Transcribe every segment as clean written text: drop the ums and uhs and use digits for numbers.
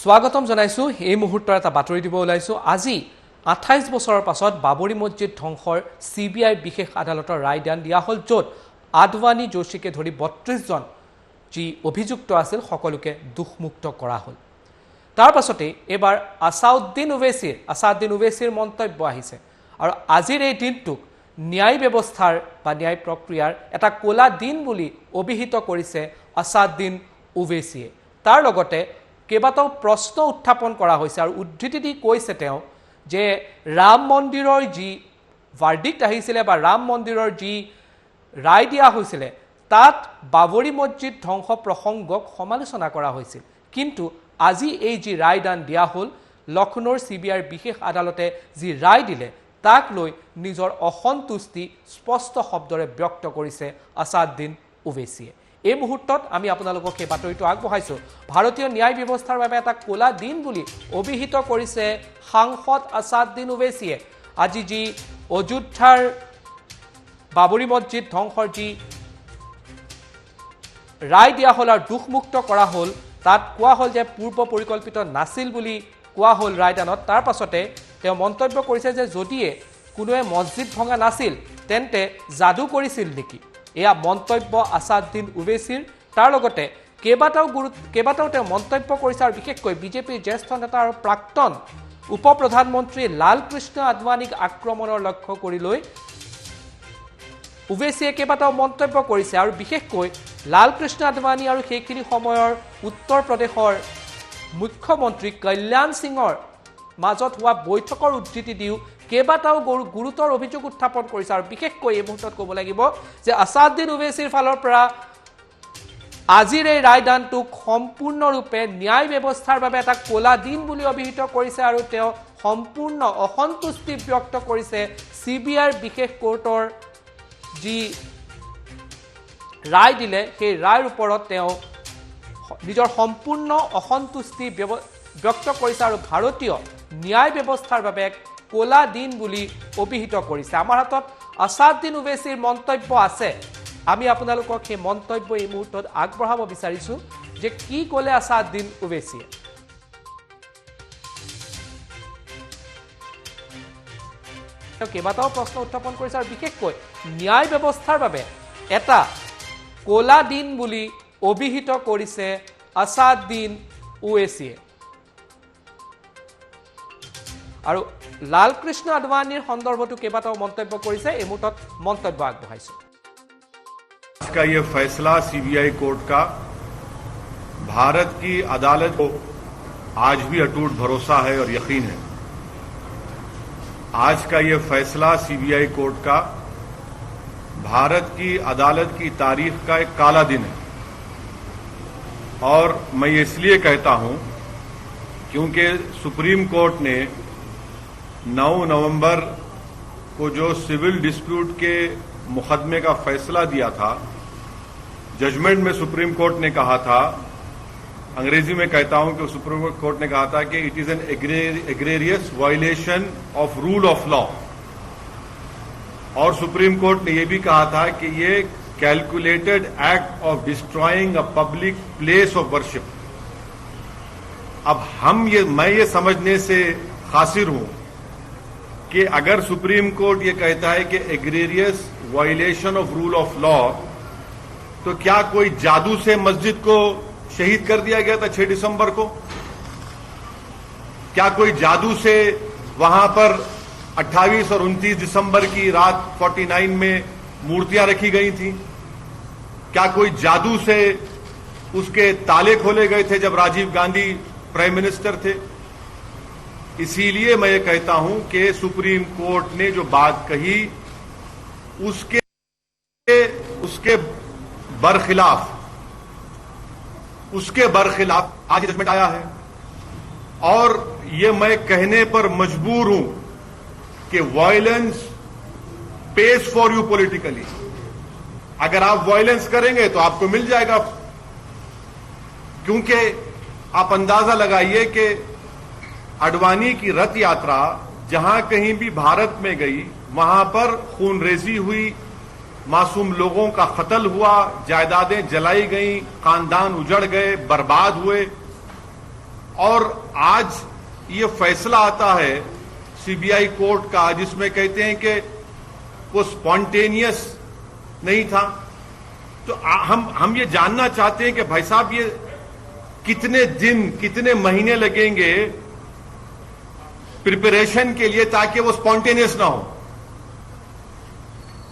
স্বাগতম জনাইছো এই মুহূৰ্তৰ এটা বাতৰি দিব ওলাইছো আজি 28 বছৰৰ পাছত বাবৰি মছজিদ ধ্বংসৰ সিবিআই বিশেষ আদালতৰ ৰায় দিয়া হল য'ত আদৱানী যোশীকে ধৰি 32 জন যি অভিযুক্ত আছিল সকলোকে দুখমুক্ত কৰা হল। তাৰ পাছতে এবাৰ আসাউদ্দিন ওৱেইছিৰ মন্তব্য আহিছে আৰু আজিৰ এই দিনটোক ন্যায় ব্যৱস্থাৰ বা ন্যায় প্ৰক্ৰিয়াৰ এটা কোলা দিন বুলি অভিহিত কৰিছে আসাউদ্দিন ওৱেইছিয়ে। তাৰ লগতে কেইবাটাও প্ৰশ্ন উত্থাপন কৰা হৈছে আৰু উদ্ধৃতি দি কৈছে তেওঁ যে ৰাম মন্দিৰৰ যি ভাৰ্ডিক্ট আহিছিলে বা ৰাম মন্দিৰৰ যি ৰায় দিয়া হৈছিলে তাত বাবৰি মছজিদ ধ্বংস প্ৰসংগক সমালোচনা কৰা হৈছিল, কিন্তু আজি এই যি ৰায়দান দিয়া হ'ল লক্ষ্ণৌৰ সিবিআইৰ বিশেষ আদালতে যি ৰায় দিলে তাক লৈ নিজৰ অসন্তুষ্টি স্পষ্ট শব্দৰে ব্যক্ত কৰিছে আসাউদ্দিন ওৱেইছিয়ে। এই মুহূৰ্তত আমি আপোনালোকক এই বাতৰিটো আগবঢ়াইছো। ভাৰতীয় ন্যায় ব্যৱস্থাৰ বাবে এটা কোলা দিন বুলি অভিহিত কৰিছে সাংসদ আসাউদ্দিন ওৱেইছিয়ে। আজি যি অযোধ্যাৰ বাবৰি মছজিদ ধ্বংসৰ যি ৰায় দিয়া হ'ল আৰু দুখমুক্ত কৰা হ'ল তাত কোৱা হ'ল যে পূৰ্ব পৰিকল্পিত নাছিল বুলি কোৱা হ'ল ৰায়দানত। তাৰ পাছতে তেওঁ মন্তব্য কৰিছে যে যদিয়ে কোনোৱে মছজিদ ভঙা নাছিল তেন্তে যাদু কৰিছিল নেকি, এয়া মন্তব্য আসাউদ্দিন ওৱেইছিৰ। তাৰ লগতে কেইবাটাও তেওঁ মন্তব্য কৰিছে আৰু বিশেষকৈ বিজেপিৰ জ্যেষ্ঠ নেতা আৰু প্ৰাক্তন উপ প্ৰধানমন্ত্ৰী লালকৃষ্ণ আদৱানীক আক্ৰমণৰ লক্ষ্য কৰি লৈ ওৱেইছিয়ে কেইবাটাও মন্তব্য কৰিছে আৰু বিশেষকৈ লালকৃষ্ণ আদৱানী আৰু সেইখিনি সময়ৰ উত্তৰ প্ৰদেশৰ মুখ্যমন্ত্ৰী কল্যাণ সিঙৰ মাজত হোৱা বৈঠকৰ উদ্ধৃতি দিও কেইবাটাও গুৰুতৰ অভিযোগ উত্থাপন কৰিছে আৰু বিশেষকৈ এই মুহূৰ্তত ক'ব লাগিব যে আসাউদ্দিন ওৱেইছিৰ ফালৰ পৰা আজিৰ এই ৰায়দানটোক সম্পূৰ্ণৰূপে ন্যায় ব্যৱস্থাৰ বাবে এটা কোলা দিন বুলি অভিহিত কৰিছে আৰু তেওঁ সম্পূৰ্ণ অসন্তুষ্টি ব্যক্ত কৰিছে সিবিআইৰ বিশেষ কোৰ্টৰ যি ৰায় দিলে সেই ৰায়ৰ ওপৰত তেওঁ নিজৰ সম্পূৰ্ণ অসন্তুষ্টি ব্যক্ত কৰিছে আৰু ভাৰতীয় ন্যায় ব্যৱস্থাৰ বাবে এক কোলা দিন বুলি অভিহিত কৰিছে। আমাৰ হাতত আসাউদ্দিন ওৱেইছিৰ মন্তব্য আছে, আমি আপোনালোকক সেই মন্তব্য এই মুহূৰ্তত আগবঢ়াব বিচাৰিছো যে কি ক'লে আসাউদ্দিন ওৱেইছিয়ে। কেইবাটাও প্ৰশ্ন উত্থাপন কৰিছে আৰু বিশেষকৈ ন্যায় ব্যৱস্থাৰ বাবে এটা কোলা দিন বুলি অভিহিত কৰিছে আসাউদ্দিন ওৱেইছিয়ে। আৰু লালকৃষ্ণ আদৱানীৰ সন্দৰ্ভতো কেইবাটাও মন্তব্য কৰিছে, এই মুহূৰ্তত মন্তব্য আগবঢ়াইছো। का ये फैसला सीबीआई कोर्ट का भारत की अदालत को आज भी अटूट भरोसा है और यकीन है। आज का ये फैसला सीबीआई कोर्ट का भारत की अदालत की तारीख का एक काला दिन है और मैं ये इसलिए कहता हूं क्योंकि सुप्रीम कोर्ट ने 9 नवंबर को जो सिविल डिस्प्यूट के मुकदमे का फैसला दिया था, जजमेंट में सुप्रीम कोर्ट ने कहा था, अंग्रेजी में कहता हूं कि सुप्रीम कोर्ट ने कहा था कि it is an egregious violation of rule of law, और सुप्रीम कोर्ट ने यह भी कहा था कि ये calculated act of destroying a public place of worship. अब मैं ये समझने से कासिर हूं कि अगर सुप्रीम कोर्ट ये कहता है कि egregious violation of rule of law, तो क्या कोई जादू से मस्जिद को शहीद कर दिया गया था 6 दिसंबर को? क्या कोई जादू से वहां पर 28 और 29 दिसंबर की रात 49 में मूर्तियां रखी गई थी? क्या कोई जादू से उसके ताले खोले गए थे जब राजीव गांधी प्राइम मिनिस्टर थे? इसीलिए मैं ये कहता हूं कि सुप्रीम कोर्ट ने जो बात कही उसके बरखिलाफ आज जजमेंट आया है और ये मैं कहने पर मजबूर हूं कि violence pays for you politically. अगर आप वायलेंस करेंगे तो आपको मिल जाएगा, क्योंकि आप अंदाजा लगाइए कि आडवाणी की रथ यात्रा जहां कहीं भी भारत में गई वहां पर खूनरेजी हुई, मासूम लोगों का कत्ल हुआ, जायदादें जलाई गईं, खानदान उजड़ गए, बर्बाद हुए और आज ये फैसला आता है सीबीआई कोर्ट का जिसमें कहते हैं कि वो स्पॉन्टेनियस नहीं था। तो हम ये जानना चाहते हैं कि भाई साहब ये कितने दिन कितने महीने लगेंगे प्रिपरेशन के लिए ताकि वो स्पॉन्टेनियस ना हो।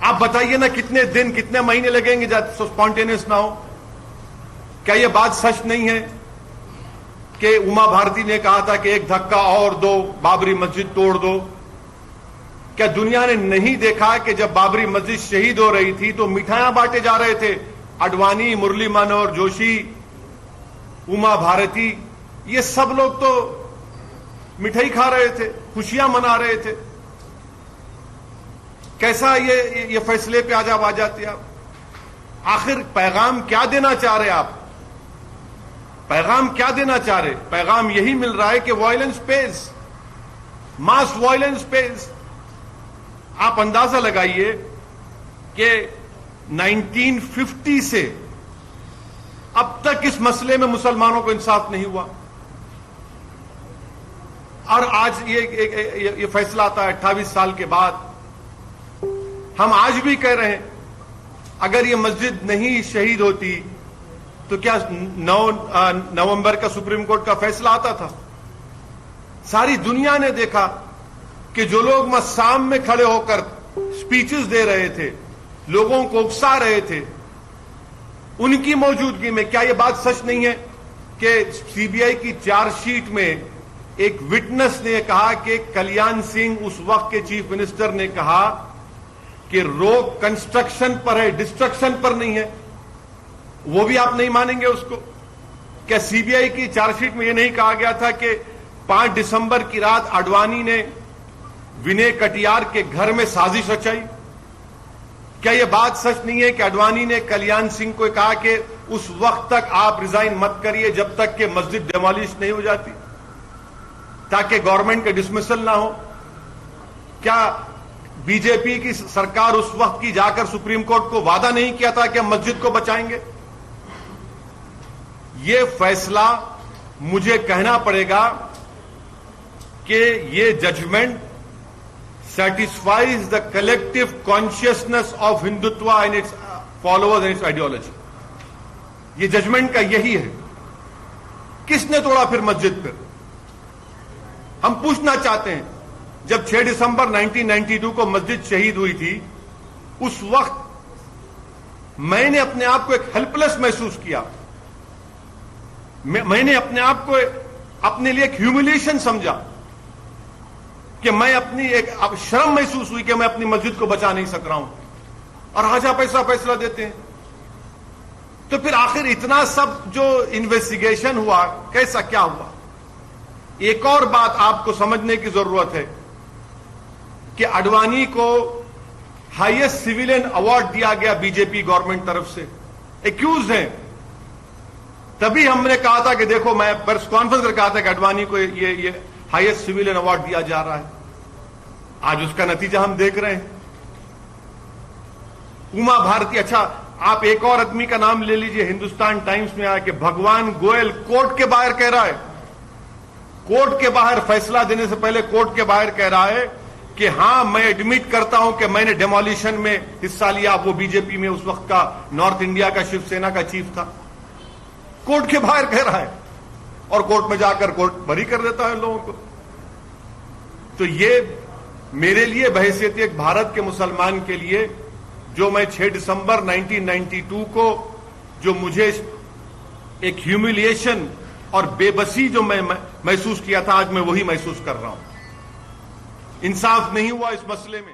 आप बताइए ना कितने दिन कितने महीने लगेंगे स्पॉन्टेनियस ना हो। क्या ये बात सच नहीं है कि उमा भारती ने कहा था कि एक धक्का और दो, बाबरी मस्जिद तोड़ दो? क्या दुनिया ने नहीं देखा कि जब बाबरी मस्जिद शहीद हो रही थी तो मिठाइयां बांटे जा रहे थे? आडवाणी, मुरली मनोहर जोशी, उमा भारती, ये सब लोग तो मिठाई खा रहे थे, खुशियां मना रहे थे। कैसा ये फैसले पे आज आप आ जाते हैं? आप आखिर पैगाम क्या देना चाह रहे? आप पैगाम क्या देना चाह रहे? पैगाम यही मिल रहा है कि वायलेंस पेज, मास वायलेंस पेज। आप अंदाजा लगाइए कि 1950 से अब तक इस मसले में मुसलमानों को इंसाफ नहीं हुआ, और आज ये फैसला आता है 28 साल के बाद। हम आज भी कह रहे हैं अगर ये मस्जिद नहीं शहीद होती तो क्या 9 नवंबर का सुप्रीम कोर्ट का फैसला आता था? सारी दुनिया ने देखा कि जो लोग मस्साम में खड़े होकर स्पीचेस दे रहे थे, लोगों को उकसा रहे थे, उनकी मौजूदगी में क्या यह बात सच नहीं है कि सीबीआई की चार्जशीट में एक विटनेस ने कहा कि कल्याण सिंह, उस वक्त के चीफ मिनिस्टर, ने कहा कि रोक कंस्ट्रक्शन पर है, डिस्ट्रक्शन पर नहीं है? वो भी आप नहीं मानेंगे उसको? क्या सीबीआई की चार्जशीट में यह नहीं कहा गया था कि 5 दिसंबर की रात आडवाणी ने विनय कटियार के घर में साजिश रचाई? क्या यह बात सच नहीं है कि आडवाणी ने कल्याण सिंह को कहा कि उस वक्त तक आप रिजाइन मत करिए जब तक कि मस्जिद डेमोलिश नहीं हो जाती, ताकि गवर्नमेंट का डिसमिसल ना हो? क्या बीजेपी की सरकार उस वक्त की जाकर सुप्रीम कोर्ट को वादा नहीं किया था कि हम मस्जिद को बचाएंगे? यह फैसला, मुझे कहना पड़ेगा कि यह judgement satisfies the collective consciousness of Hindutva and its followers and its ideology. ये जजमेंट का यही है। किसने तोड़ा फिर मस्जिद पर? हम पूछना चाहते हैं, जब 6 दिसंबर 1992 को मस्जिद शहीद हुई थी, उस वक्त मैंने अपने आप को एक हेल्पलेस महसूस किया। मैंने अपने आप को अपने लिए एक ह्यूमिलिएशन समझा कि मैं अपनी एक शर्म महसूस हुई कि मैं अपनी मस्जिद को बचा नहीं सक रहा हूं, और आज आप ऐसा फैसला देते हैं। तो फिर आखिर इतना सब जो इन्वेस्टिगेशन हुआ, कैसा क्या हुआ? एक और बात आपको समझने की जरूरत है कि आडवाणी को हाईएस्ट सिविलियन अवार्ड दिया गया बीजेपी गवर्नमेंट तरफ से, एक्यूज हैं। तभी हमने कहा था कि देखो, मैं प्रेस कॉन्फ्रेंस कर कहा था कि आडवाणी को ये हाईएस्ट सिविलियन अवार्ड दिया जा रहा है। आज उसका नतीजा हम देख रहे हैं। उमा भारती, अच्छा आप एक और आदमी का नाम ले लीजिए, हिंदुस्तान टाइम्स में आया कि भगवान गोयल कोर्ट के बाहर कह रहा है, कोर्ट के बाहर फैसला देने से पहले कोर्ट के बाहर कह रहा है कि हां, मैं एडमिट करता हूं कि मैंने डेमोलिशन में हिस्सा लिया। वो बीजेपी में उस वक्त का नॉर्थ इंडिया का शिवसेना का चीफ था। कोर्ट के बाहर कह रहा है, और कोर्ट में जाकर कोर्ट बरी कर देता है लोगों को। तो ये मेरे लिए, बहैसियत एक भारत के मुसलमान के लिए, जो मैं 6 दिसंबर 1992 को जो मुझे एक ह्यूमिलिएशन और बेबसी जो मैं महसूस किया था, आज मैं वही महसूस कर रहा हूं। इंसाफ नहीं हुआ इस मसले में।